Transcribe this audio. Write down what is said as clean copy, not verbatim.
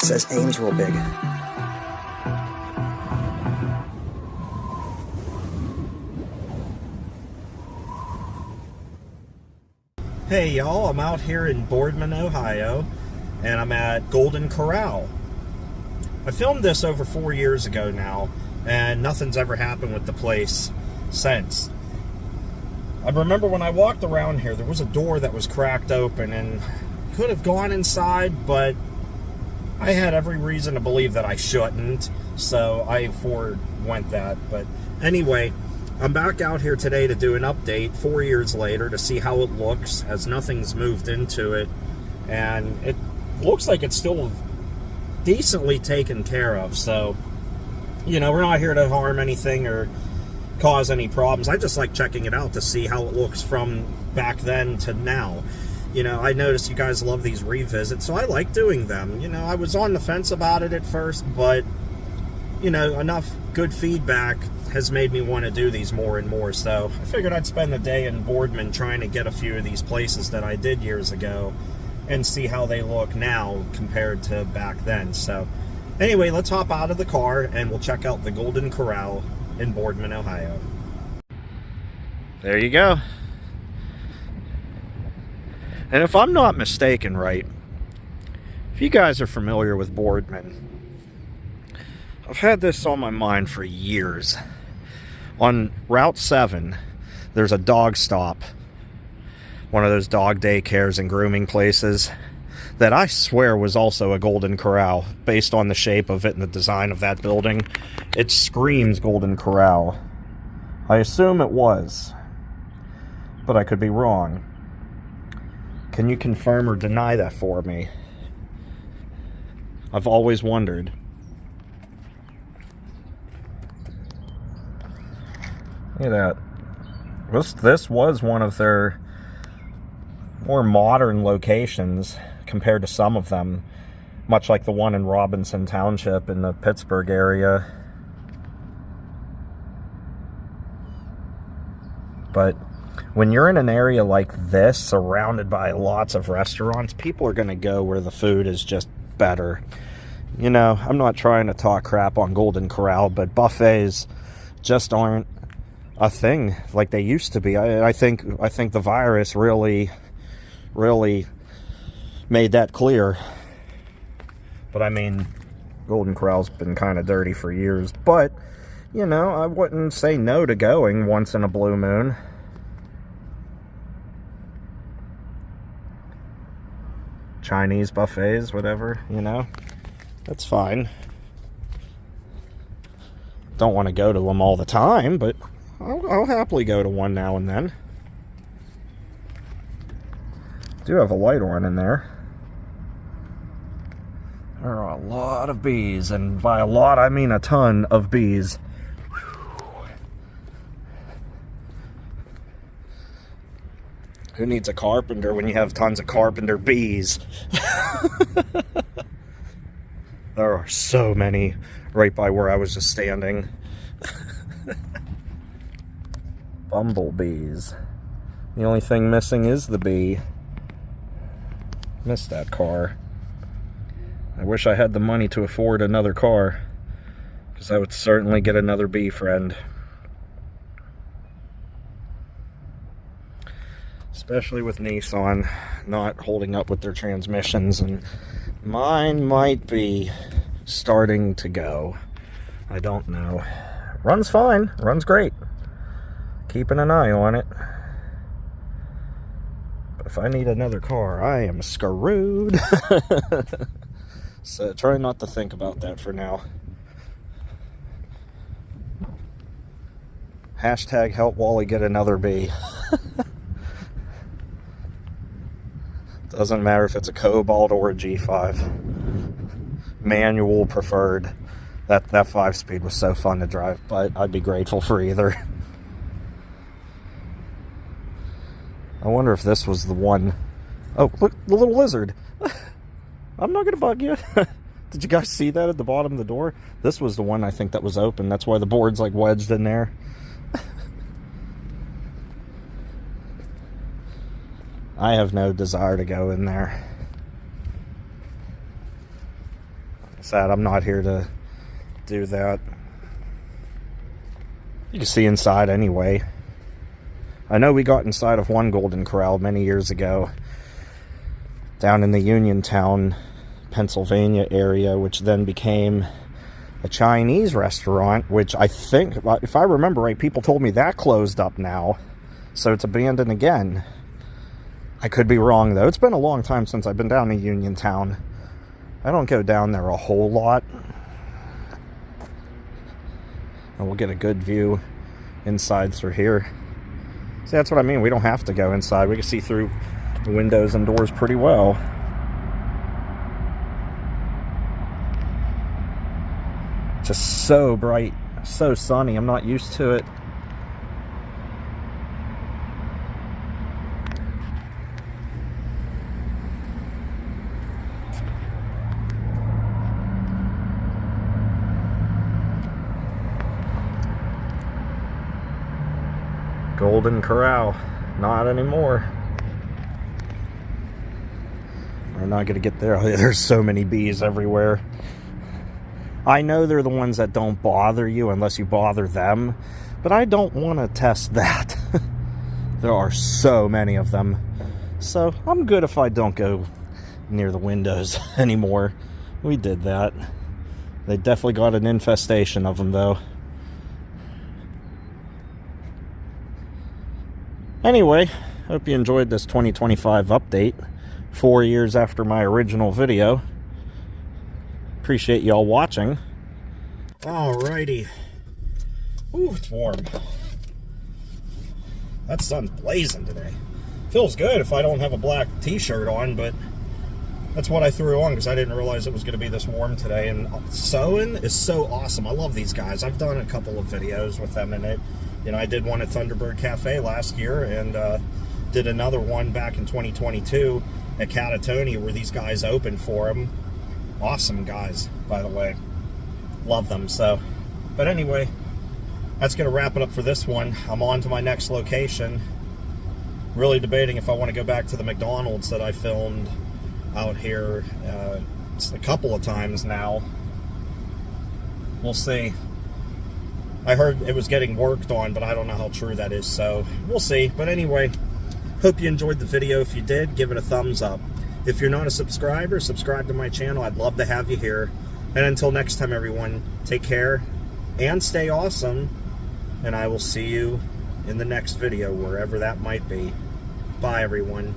says aim's real big. Hey y'all, I'm out here in Boardman, Ohio, and I'm at Golden Corral. I filmed this over 4 years ago now, and nothing's ever happened with the place since. I remember when I walked around here, there was a door that was cracked open, and could have gone inside, but I had every reason to believe that I shouldn't, so I forewent that. But anyway, I'm back out here today to do an update 4 years later to see how it looks, as nothing's moved into it, and it looks like it's still decently taken care of. So, you know, we're not here to harm anything or cause any problems. I just like checking it out to see how it looks from back then to now. You know, I noticed you guys love these revisits, so I like doing them. You know, I was on the fence about it at first, but, you know, enough good feedback has made me want to do these more and more. So I figured I'd spend the day in Boardman trying to get a few of these places that I did years ago and see how they look now compared to back then. So anyway, let's hop out of the car and we'll check out the Golden Corral in Boardman, Ohio. There you go. And if I'm not mistaken, right, if you guys are familiar with Boardman, I've had this on my mind for years. On Route 7, there's a dog stop, one of those dog daycares and grooming places, that I swear was also a Golden Corral, based on the shape of it and the design of that building. It screams Golden Corral. I assume it was, but I could be wrong. Can you confirm or deny that for me? I've always wondered. Look at that. This was one of their more modern locations compared to some of them, much like the one in Robinson Township in the Pittsburgh area. But when you're in an area like this, surrounded by lots of restaurants, people are going to go where the food is just better. You know, I'm not trying to talk crap on Golden Corral, but buffets just aren't a thing like they used to be. I think the virus really made that clear. But I mean, Golden Corral's been kind of dirty for years, but you know, I wouldn't say no to going once in a blue moon. Chinese buffets, whatever, you know, that's fine. Don't want to go to them all the time, but I'll happily go to one now and then. Do have a light on in there. There are a lot of bees, and by a lot I mean a ton of bees. Who needs a carpenter when you have tons of carpenter bees? There are so many right by where I was just standing. Bumblebees. The only thing missing is the bee. Missed that car. I wish I had the money to afford another car, because I would certainly get another bee friend. Especially with Nissan not holding up with their transmissions, and mine might be starting to go. I don't know. Runs fine, runs great. Keeping an eye on it. But if I need another car, I am screwed. So try not to think about that for now. Hashtag help Wally get another bee. Doesn't matter if it's a Cobalt or a G5. Manual preferred. That 5-speed was so fun to drive, but I'd be grateful for either. I wonder if this was the one. Oh, look, the little lizard. I'm not going to bug you. Did you guys see that at the bottom of the door? This was the one I think that was open. That's why the board's like wedged in there. I have no desire to go in there. Sad I'm not here to do that. You can see inside anyway. I know we got inside of one Golden Corral many years ago down in the Uniontown, Pennsylvania area, which then became a Chinese restaurant, which I think, if I remember right, people told me that closed up now, so it's abandoned again. I could be wrong though. It's been a long time since I've been down to Uniontown. I don't go down there a whole lot. And we'll get a good view inside through here. See, that's what I mean. We don't have to go inside. We can see through the windows and doors pretty well. Just so bright, so sunny. I'm not used to it. Golden Corral, not anymore. We're not gonna get there. There's so many bees everywhere. I know they're the ones that don't bother you unless you bother them, but I don't want to test that. There are so many of them. So I'm good if I don't go near the windows anymore. We did that. They definitely got an infestation of them though. Anyway, hope you enjoyed this 2025 update, 4 years after my original video. Appreciate y'all watching. Alrighty. Ooh, it's warm. That sun's blazing today. Feels good if I don't have a black t-shirt on, but that's what I threw on because I didn't realize it was going to be this warm today. And sewing is so awesome. I love these guys. I've done a couple of videos with them in it. You know, I did one at Thunderbird Cafe last year and did another one back in 2022 at Catatonia where these guys opened for them. Awesome guys, by the way. Love them, so. But anyway, that's going to wrap it up for this one. I'm on to my next location. Really debating if I want to go back to the McDonald's that I filmed out here a couple of times now. We'll see. I heard it was getting worked on, but I don't know how true that is, so we'll see. But anyway, hope you enjoyed the video. If you did, give it a thumbs up. If you're not a subscriber, subscribe to my channel. I'd love to have you here. And until next time, everyone, take care and stay awesome. And I will see you in the next video, wherever that might be. Bye, everyone.